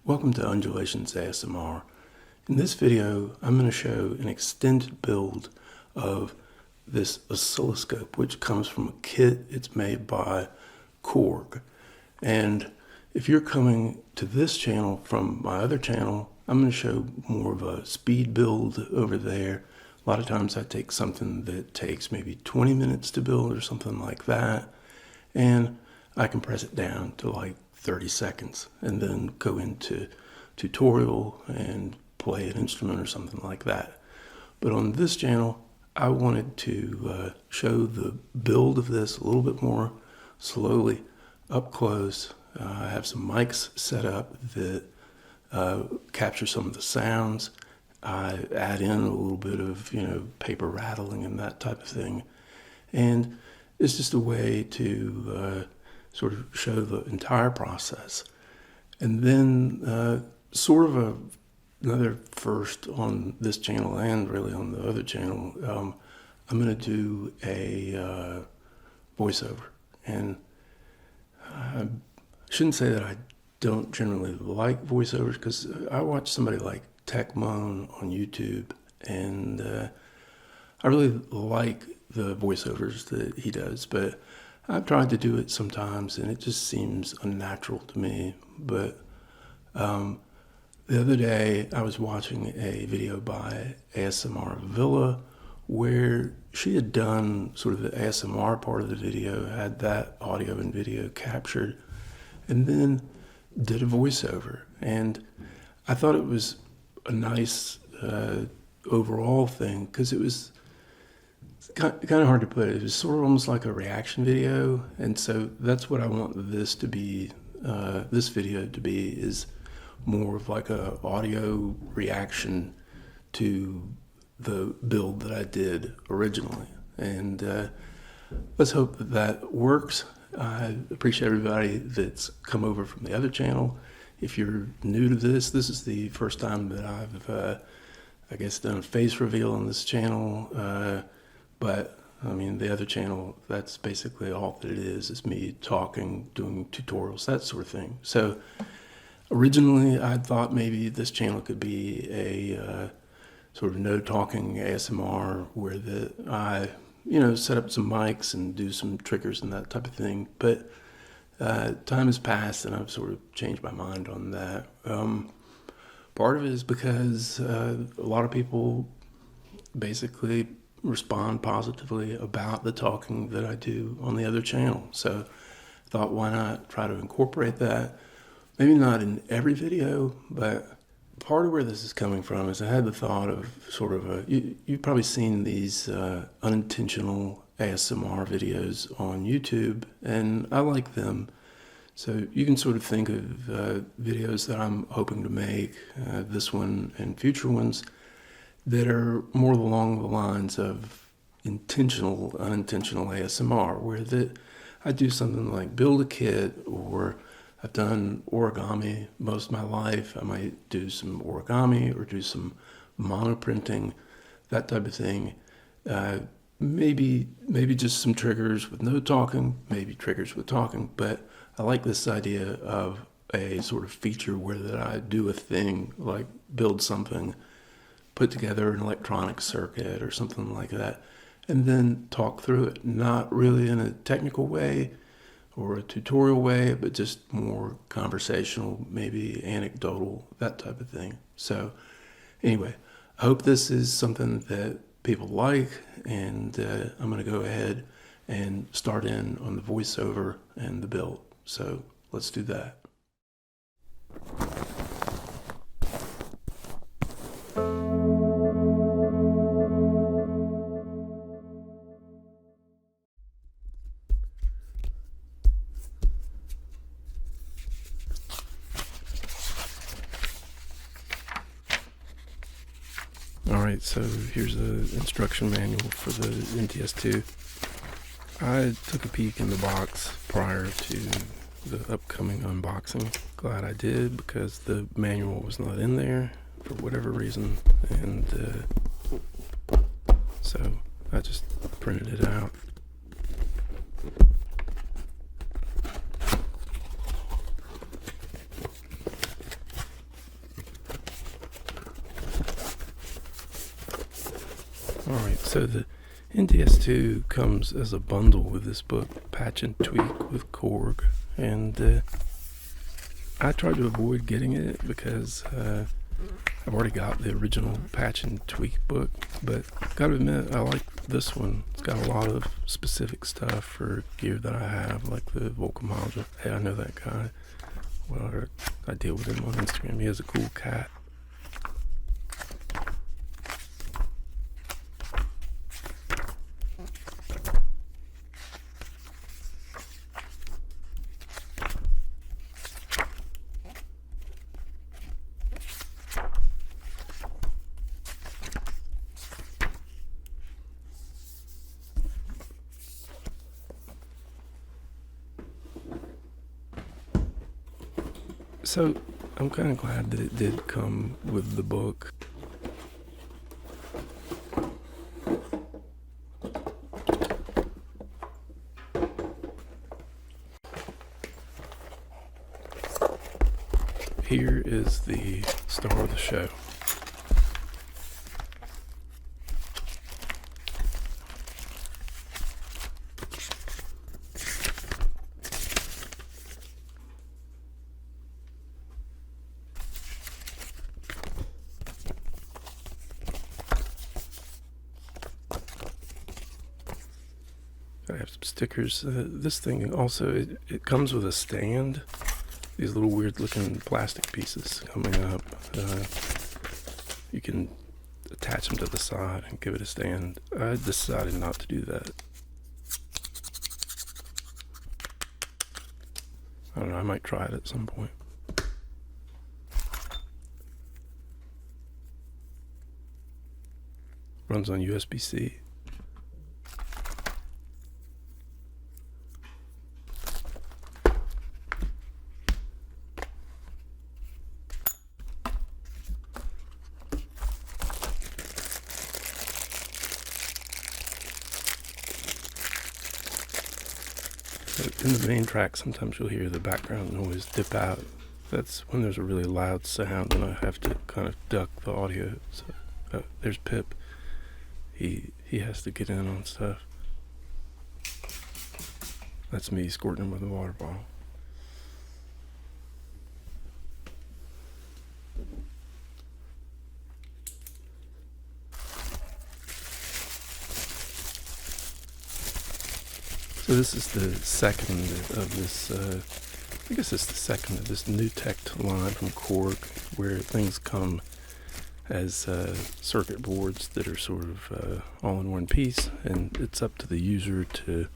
Welcome to Undulations ASMR. In this video, I'm going to show an extended build of this oscilloscope, which comes from a kit. It's made by Korg. And if you're coming to this channel from my other channel, I'm going to show more of a speed build over there. A lot of times I take something that takes maybe 20 minutes to build or something like that, and I compress it down to like 30 seconds and then go into tutorial and play an instrument or something like that. But on this channel, I wanted to show the build of this a little bit more slowly, up close. I have some mics set up that capture some of the sounds. I add in a little bit of, paper rattling and that type of thing. And it's just a way to sort of show the entire process. And then sort of another first on this channel and really on the other channel, I'm going to do a voiceover. And I shouldn't say that I don't generally like voiceovers, because I watch somebody like Tech Moan on YouTube, and I really like the voiceovers that he does, but I've tried to do it sometimes and it just seems unnatural to me. But the other day I was watching a video by ASMR Villa where she had done sort of the ASMR part of the video, had that audio and video captured, and then did a voiceover. And I thought it was a nice overall thing, because it was kind of hard to put it. It was sort of almost like a reaction video, and so that's what I want this to be. This video to be is more of like a audio reaction to the build that I did originally, and let's hope that that works. I appreciate everybody that's come over from the other channel. If you're new to this, this is the first time that I've, I guess, done a face reveal on this channel. But I mean, the other channel, that's basically all that it is me talking, doing tutorials, that sort of thing. So originally I thought maybe this channel could be a sort of no talking ASMR where I set up some mics and do some triggers and that type of thing. But time has passed and I've sort of changed my mind on that. Part of it is because a lot of people basically respond positively about the talking that I do on the other channel. So I thought, why not try to incorporate that? Maybe not in every video, but part of where this is coming from is I had the thought of sort of you've probably seen these unintentional ASMR videos on YouTube, and I like them. So you can sort of think of videos that I'm hoping to make, this one and future ones, that are more along the lines of intentional, unintentional ASMR, where I do something like build a kit, or I've done origami most of my life. I might do some origami or do some monoprinting, that type of thing. Maybe just some triggers with no talking, maybe triggers with talking, but I like this idea of a sort of feature where that I do a thing, like build something, put together an electronic circuit or something like that, and then talk through it, not really in a technical way or a tutorial way, but just more conversational, maybe anecdotal, that type of thing. So anyway, I hope this is something that people like, and I'm going to go ahead and start in on the voiceover and the build. So let's do that. Alright, so here's the instruction manual for the NTS-2. I took a peek in the box prior to the upcoming unboxing. Glad I did, because the manual was not in there for whatever reason, and so I just printed it out. So the NTS-2 comes as a bundle with this book, Patch and Tweak with Korg, and I tried to avoid getting it because I've already got the original Patch and Tweak book, but gotta admit, I like this one. It's got a lot of specific stuff for gear that I have, like the vocal module. Hey, I know that guy. Well, I deal with him on Instagram. He has a cool cat. So I'm kind of glad that it did come with the book. Here is the star of the show. I have some stickers. This thing also, it comes with a stand. These little weird looking plastic pieces coming up. You can attach them to the side and give it a stand. I decided not to do that. I don't know, I might try it at some point. Runs on USB-C. In the main track, sometimes you'll hear the background noise dip out. That's when there's a really loud sound and I have to kind of duck the audio. So there's Pip. He has to get in on stuff. That's me squirting him with a water bottle. So this is the second of this, I guess it's the second of this new tech line from Korg, where things come as circuit boards that are sort of all in one piece, and it's up to the user to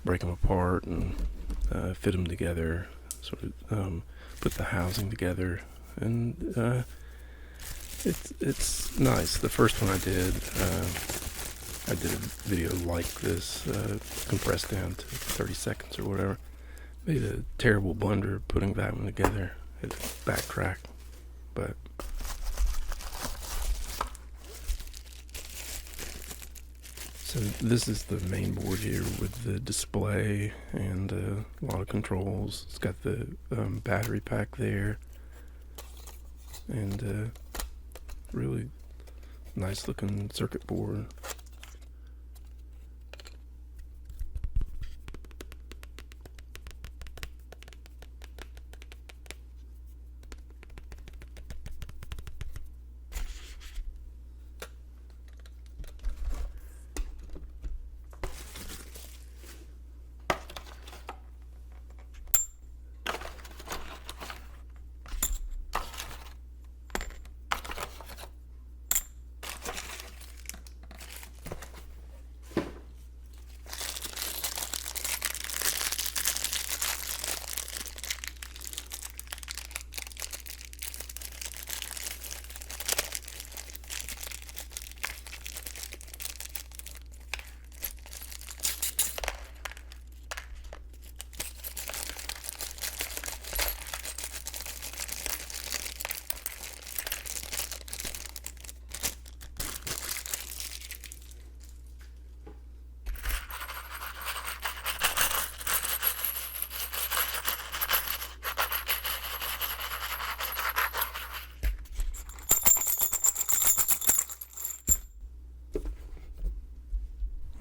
break them apart and fit them together, sort of put the housing together, and it's nice. The first one I did a video like this, compressed down to 30 seconds or whatever. Made a terrible blunder putting that one together. Had to backtrack, but so this is the main board here with the display and a lot of controls. It's got the battery pack there, and really nice looking circuit board.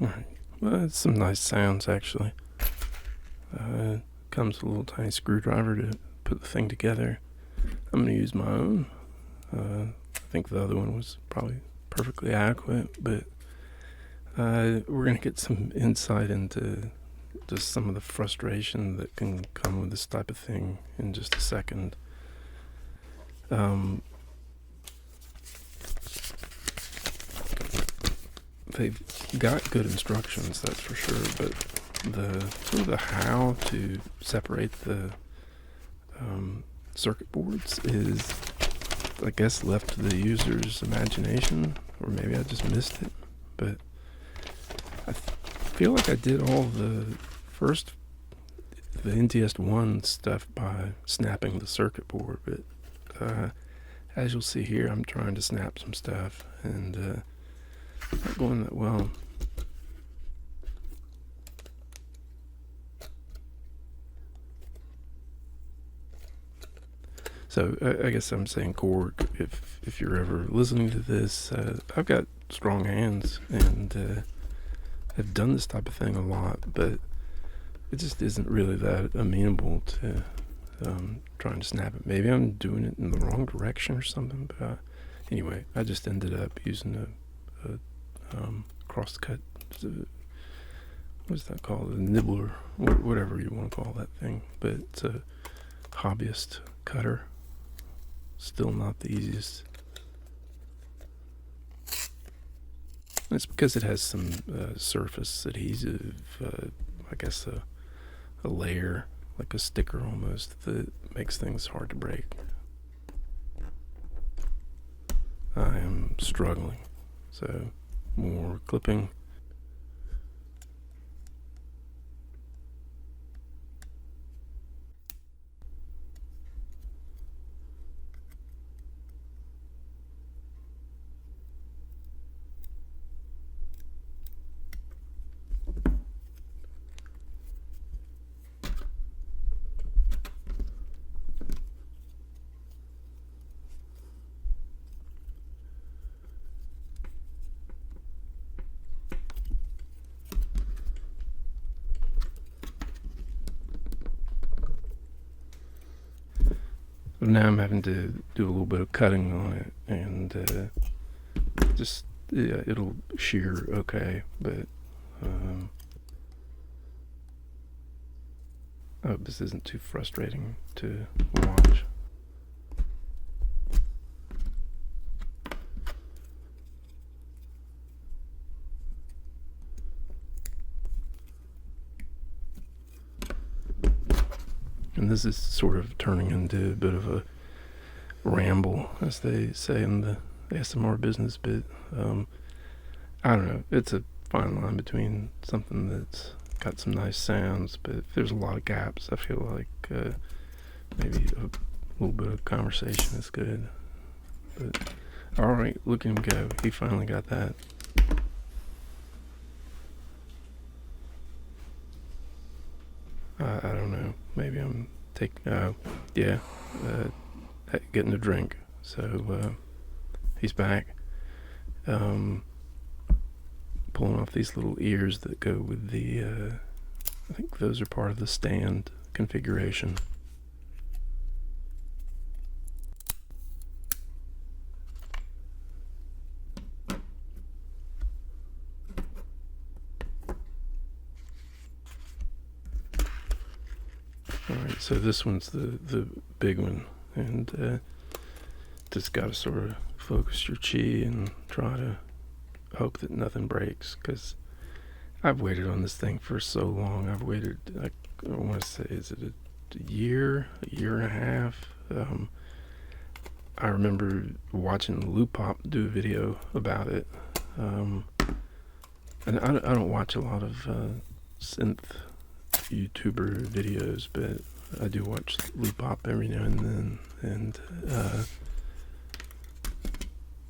Alright, well, it's some nice sounds actually. Comes with a little tiny screwdriver to put the thing together. I'm going to use my own. I think the other one was probably perfectly adequate, but we're going to get some insight into just some of the frustration that can come with this type of thing in just a second. They've got good instructions, that's for sure, but the sort of the how to separate the circuit boards is, I guess, left to the user's imagination, or maybe I just missed it. But I feel like I did all the NTS-1 stuff by snapping the circuit board, but as you'll see here, I'm trying to snap some stuff and not going that well. So I guess I'm saying, Korg, if you're ever listening to this, I've got strong hands and have done this type of thing a lot, but it just isn't really that amenable to trying to snap it. Maybe I'm doing it in the wrong direction or something, but anyway, I just ended up using a crosscut, what's that called, a nibbler, whatever you want to call that thing, but it's a hobbyist cutter. Still not the easiest. It's because it has some surface adhesive, I guess a layer, like a sticker almost, that makes things hard to break. I am struggling, so more clipping. Now I'm having to do a little bit of cutting on it, and just, yeah, it'll shear okay, but I hope this isn't too frustrating to watch. And this is sort of turning into a bit of a ramble, as they say in the ASMR business, but I don't know. It's a fine line between something that's got some nice sounds, but if there's a lot of gaps, I feel like maybe a little bit of conversation is good. But alright, look at him go. He finally got that. I don't know. Maybe I'm taking, getting a drink. So he's back. Pulling off these little ears that go with the, I think those are part of the stand configuration. Alright, so this one's the big one, and just gotta sort of focus your chi and try to hope that nothing breaks, because I've waited on this thing for so long. I've waited, I want to say, is it a year and a half? I remember watching Loop Pop do a video about it, and I don't watch a lot of synth YouTuber videos, but I do watch Loop Pop every now and then, and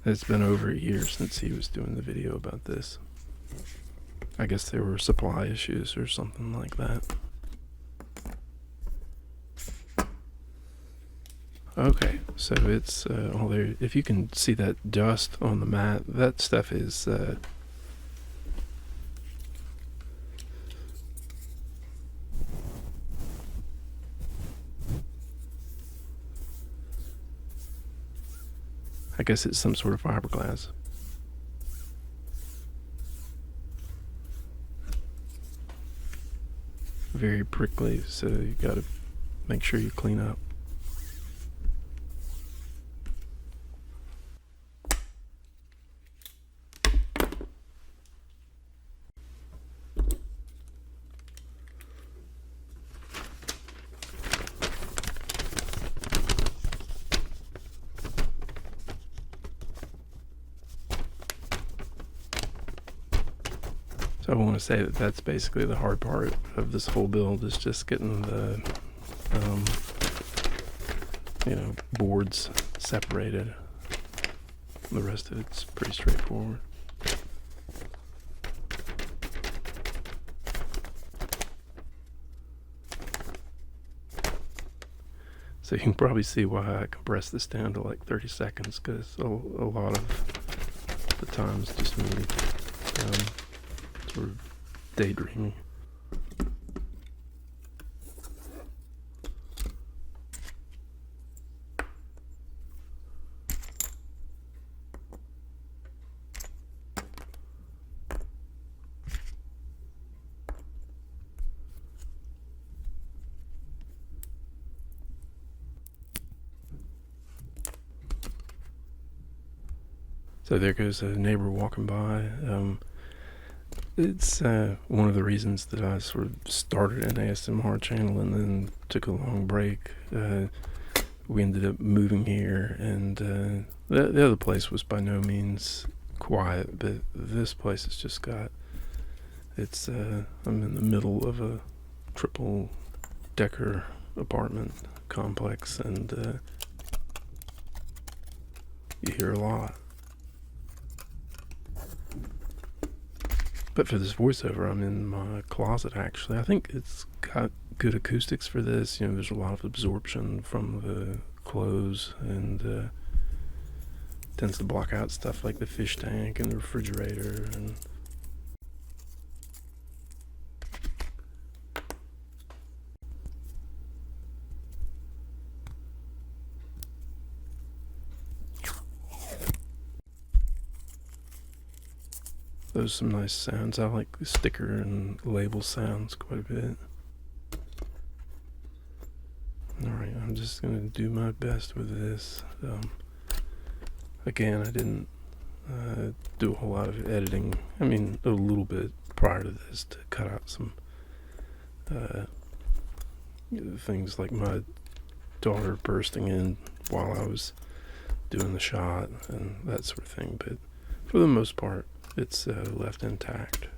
it's been over a year since he was doing the video about this. I guess there were supply issues or something like that. Okay, so it's all there. If you can see that dust on the mat, that stuff is I guess it's some sort of fiberglass. Very prickly, so you gotta make sure you clean up. So I want to say that that's basically the hard part of this whole build, is just getting the, boards separated. The rest of it's pretty straightforward. So you can probably see why I compressed this down to like 30 seconds, because a lot of the times just me sort of daydreaming. So there goes a neighbor walking by. It's one of the reasons that I sort of started an ASMR channel and then took a long break. We ended up moving here, and the other place was by no means quiet, but this place has just got, I'm in the middle of a triple decker apartment complex, and you hear a lot. But for this voiceover, I'm in my closet, actually. I think it's got good acoustics for this. You know, there's a lot of absorption from the clothes, and tends to block out stuff like the fish tank and the refrigerator. And those are some nice sounds. I like the sticker and label sounds quite a bit. Alright, I'm just going to do my best with this. Again, I didn't do a whole lot of editing. I mean, a little bit prior to this to cut out some things like my daughter bursting in while I was doing the shot and that sort of thing. But for the most part, it's left intact.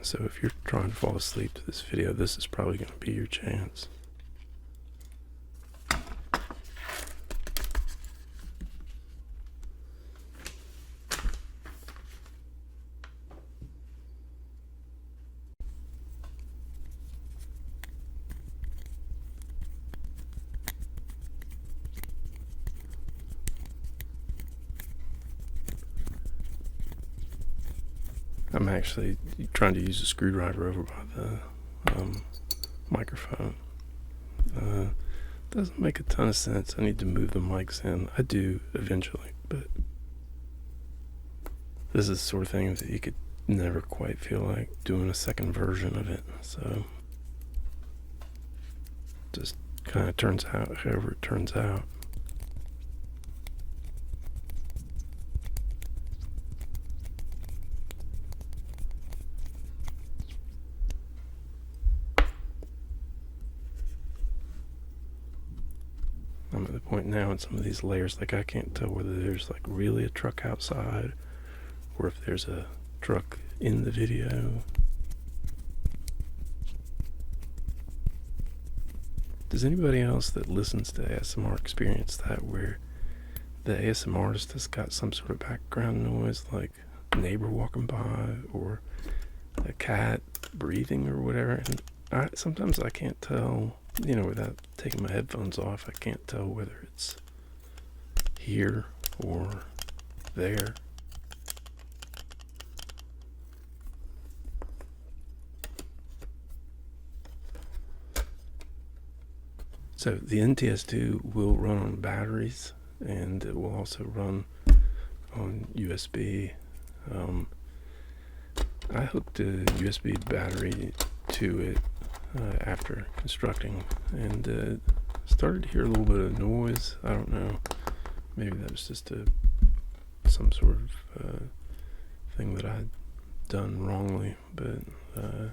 So if you're trying to fall asleep to this video, this is probably going to be your chance. I'm actually trying to use a screwdriver over by the microphone. Doesn't make a ton of sense. I need to move the mics in. I do eventually, but this is the sort of thing that you could never quite feel like doing a second version of it. So just kind of turns out however it turns out. I'm at the point now in some of these layers, like I can't tell whether there's like really a truck outside or if there's a truck in the video. Does anybody else that listens to ASMR experience that, where the ASMR artist has got some sort of background noise, like a neighbor walking by or a cat breathing or whatever? And sometimes I can't tell you know, without taking my headphones off, I can't tell whether it's here or there. So the NTS-2 will run on batteries, and it will also run on USB. I hooked a USB battery to it after constructing, and started to hear a little bit of noise. I don't know, maybe that was just some sort of thing that I'd done wrongly, but I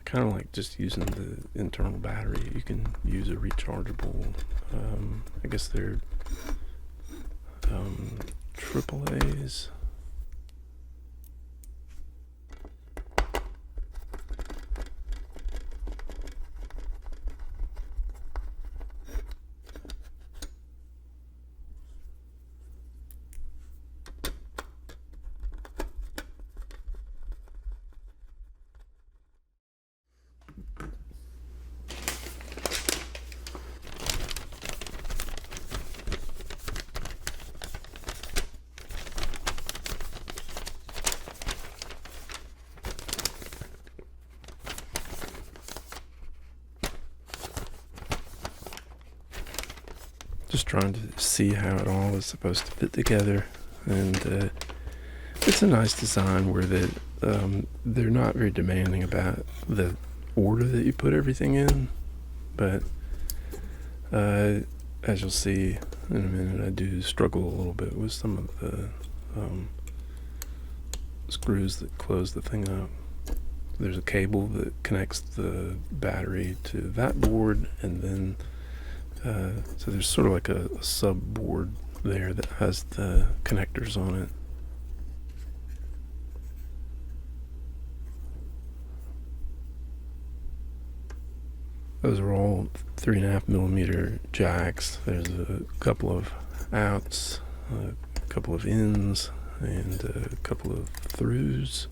kind of like just using the internal battery. You can use a rechargeable, I guess they're AAAs. Just trying to see how it all is supposed to fit together, and it's a nice design where they're not very demanding about the order that you put everything in, but as you'll see in a minute, I do struggle a little bit with some of the screws that close the thing up. There's a cable that connects the battery to that board, and then so there's sort of like a sub board there that has the connectors on it. Those are all 3.5mm jacks. There's a couple of outs, a couple of ins, and a couple of throughs.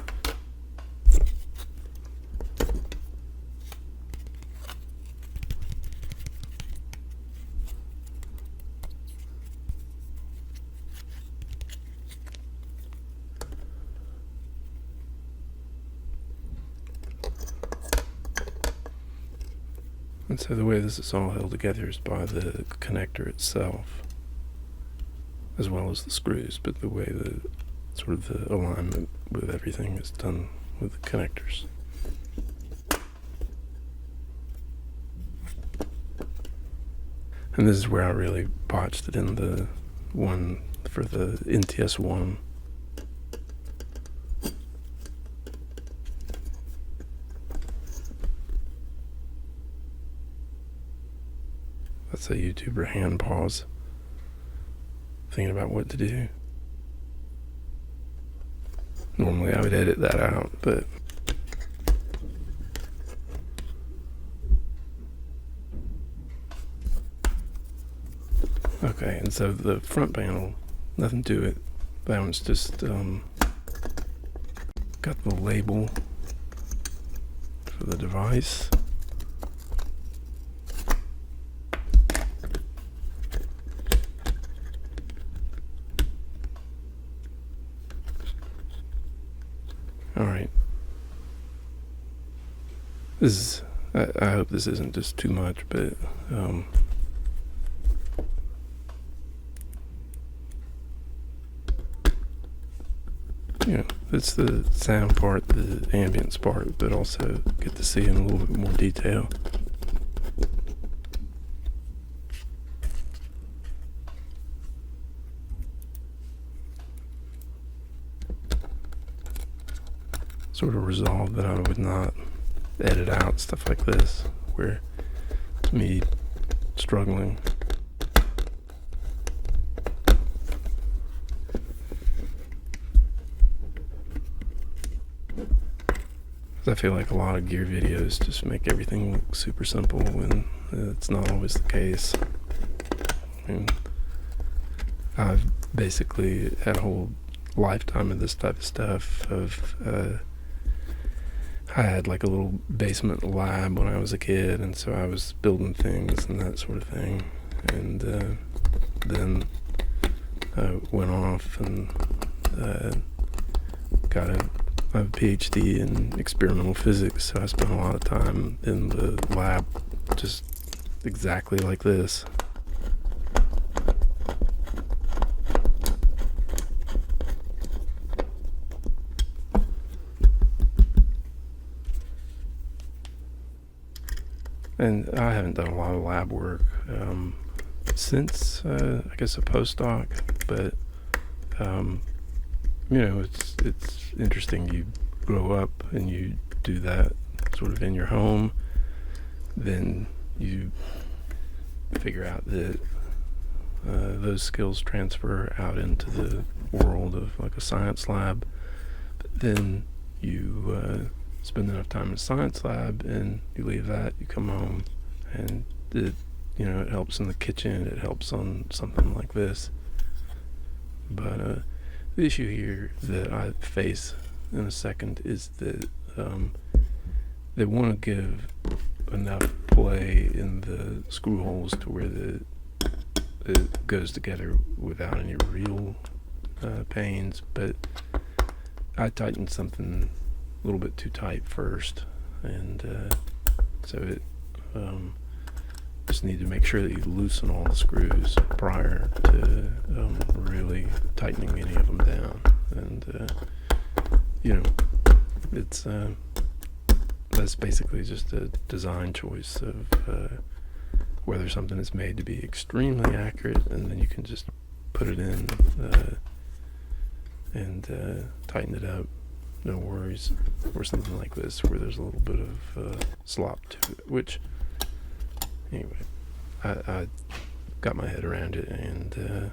And so the way this is all held together is by the connector itself, as well as the screws, but the way the sort of the alignment with everything is done with the connectors. And this is where I really botched it in the one for the NTS-1. That's a YouTuber hand pause, thinking about what to do. Normally I would edit that out, but okay. And so the front panel, nothing to it. That one's just got the label for the device. Alright. This is, I hope this isn't just too much, but you know, it's the sound part, the ambience part, but also get to see in a little bit more detail. Sort of resolved that I would not edit out stuff like this, where it's me struggling. I feel like a lot of gear videos just make everything look super simple when it's not always the case. I mean, I've basically had a whole lifetime of this type of stuff, of I had like a little basement lab when I was a kid, and so I was building things and that sort of thing. And then I went off and got a PhD in experimental physics, so I spent a lot of time in the lab just exactly like this. And I haven't done a lot of lab work since, I guess, a postdoc, but, you know, it's interesting. You grow up and you do that sort of in your home, then you figure out that those skills transfer out into the world of like a science lab, but then you spend enough time in a science lab and you leave that, you come home, and it helps in the kitchen, it helps on something like this. But the issue here that I face in a second is that they want to give enough play in the screw holes to where it goes together without any real pains, but I tightened something a little bit too tight first, and so it just need to make sure that you loosen all the screws prior to really tightening any of them down. And it's that's basically just a design choice of whether something is made to be extremely accurate, and then you can just put it in and tighten it up, no worries, or something like this where there's a little bit of slop to it, which anyway, I got my head around it and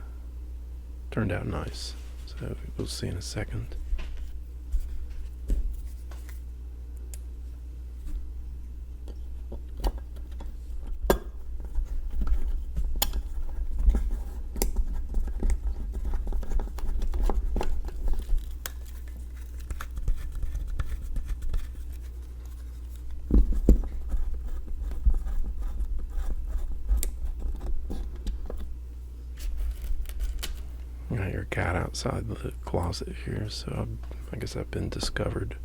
turned out nice, so we'll see in a second. I hear a cat outside the closet here, so I guess I've been discovered.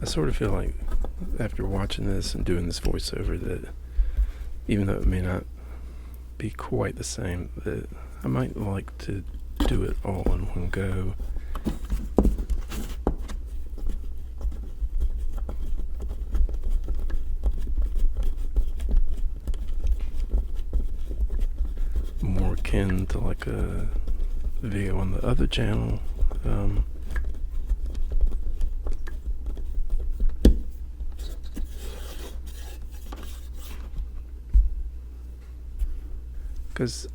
I sort of feel like after watching this and doing this voiceover that even though it may not be quite the same, that I might like to do it all in one go. More akin to like a video on the other channel. Because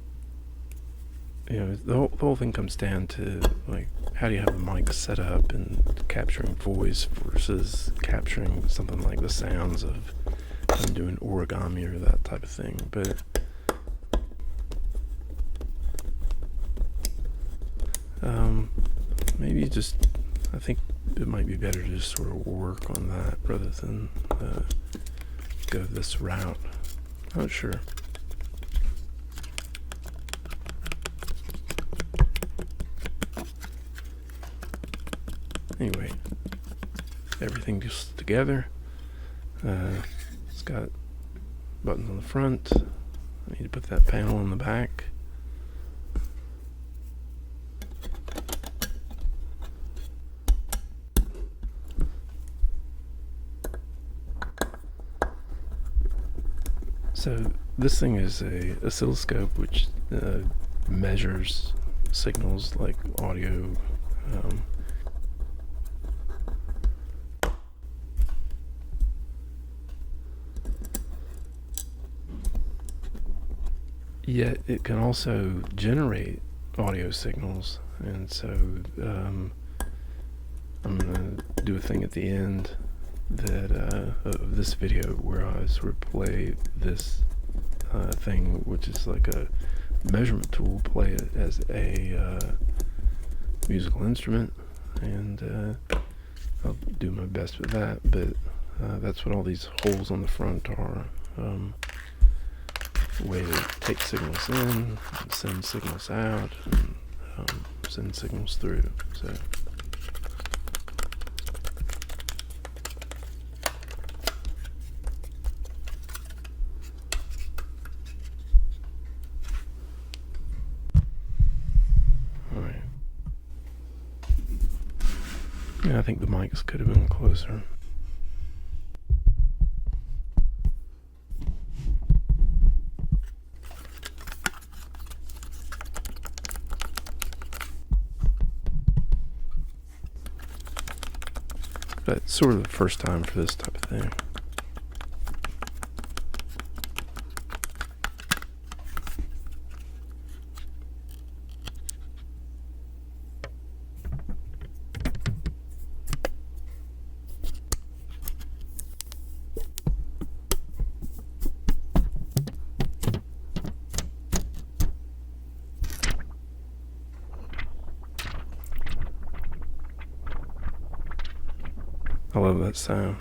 the whole thing comes down to like, how do you have the mic set up and capturing voice versus capturing something like the sounds of I'm doing origami or that type of thing. But maybe just, I think it might be better to just sort of work on that rather than go this route. Not sure. Anyway, everything just together. It's got buttons on the front. I need to put that panel on the back. So this thing is a oscilloscope which measures signals like audio. Yet it can also generate audio signals, and so I'm going to do a thing at the end that of this video where I sort of play this thing, which is like a measurement tool, play it as a musical instrument, and I'll do my best with that, but that's what all these holes on the front are. A way to take signals in, and send signals out, and send signals through. So alright. Yeah, I think the mics could have been closer. But it's sort of the first time for this type of thing. I love that sound.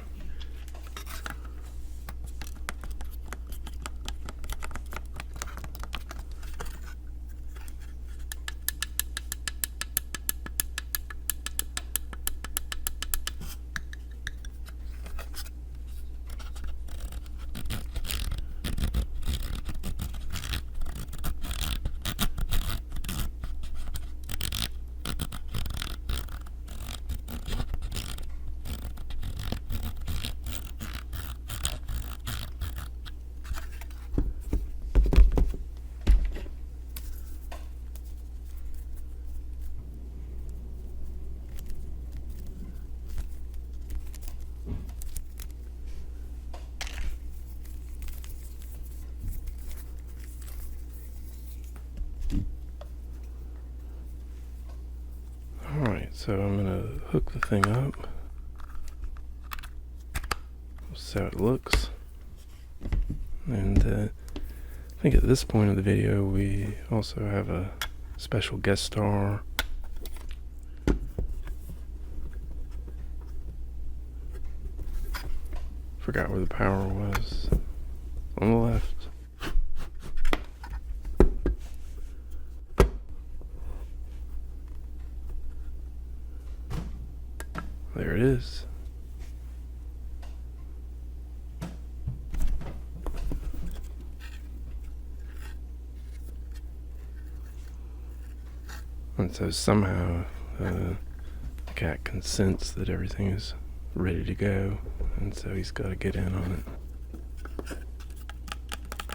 Alright, so I'm gonna hook the thing up. See how it looks. And I think at this point of the video we also have a special guest star. Forgot where the power was. On the left. There it is. And so somehow the cat can sense that everything is ready to go, and so he's got to get in on it.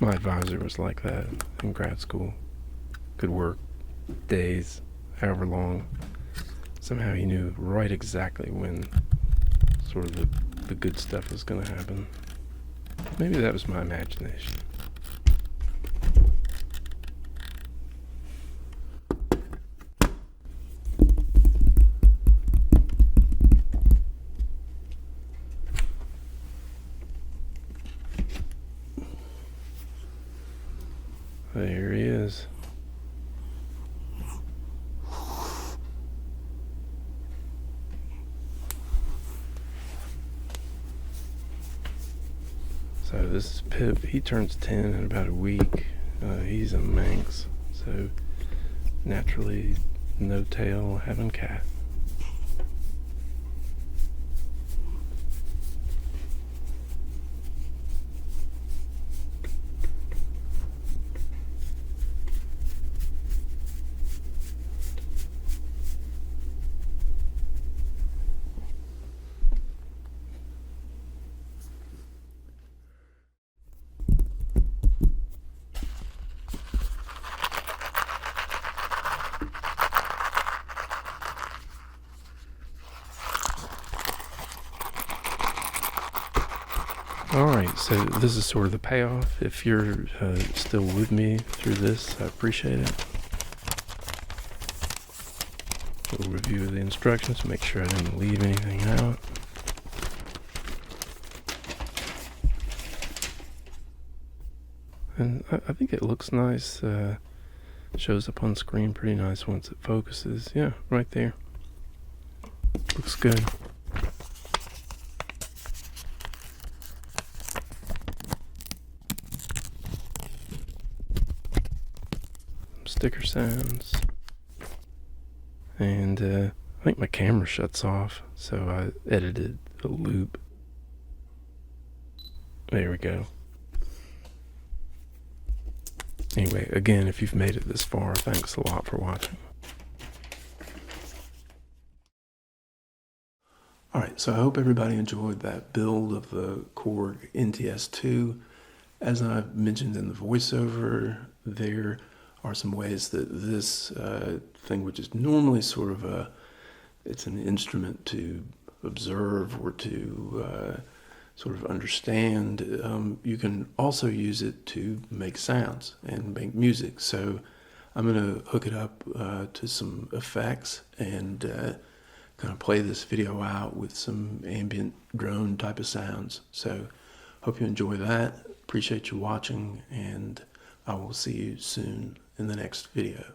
My advisor was like that in grad school. Could work days, however long. Somehow he knew right exactly when sort of the good stuff was going to happen. Maybe that was my imagination. There he is. So this is Pip. He turns 10 in about a week. He's a Manx, so naturally no tail having cat. Alright, so this is sort of the payoff. If you're still with me through this, I appreciate it. A little review of the instructions, make sure I didn't leave anything out. And I think it looks nice. Shows up on screen pretty nice once it focuses. Yeah, right there. Looks good. Sticker sounds. And I think my camera shuts off, so I edited a loop. There we go. Anyway, again, if you've made it this far, thanks a lot for watching. Alright, so I hope everybody enjoyed that build of the Korg NTS-2. As I mentioned in the voiceover, there are some ways that this thing, which is normally sort of it's an instrument to observe or to sort of understand, you can also use it to make sounds and make music. So I'm going to hook it up to some effects and kind of play this video out with some ambient drone type of sounds. So hope you enjoy that. Appreciate you watching, and I will see you soon in the next video.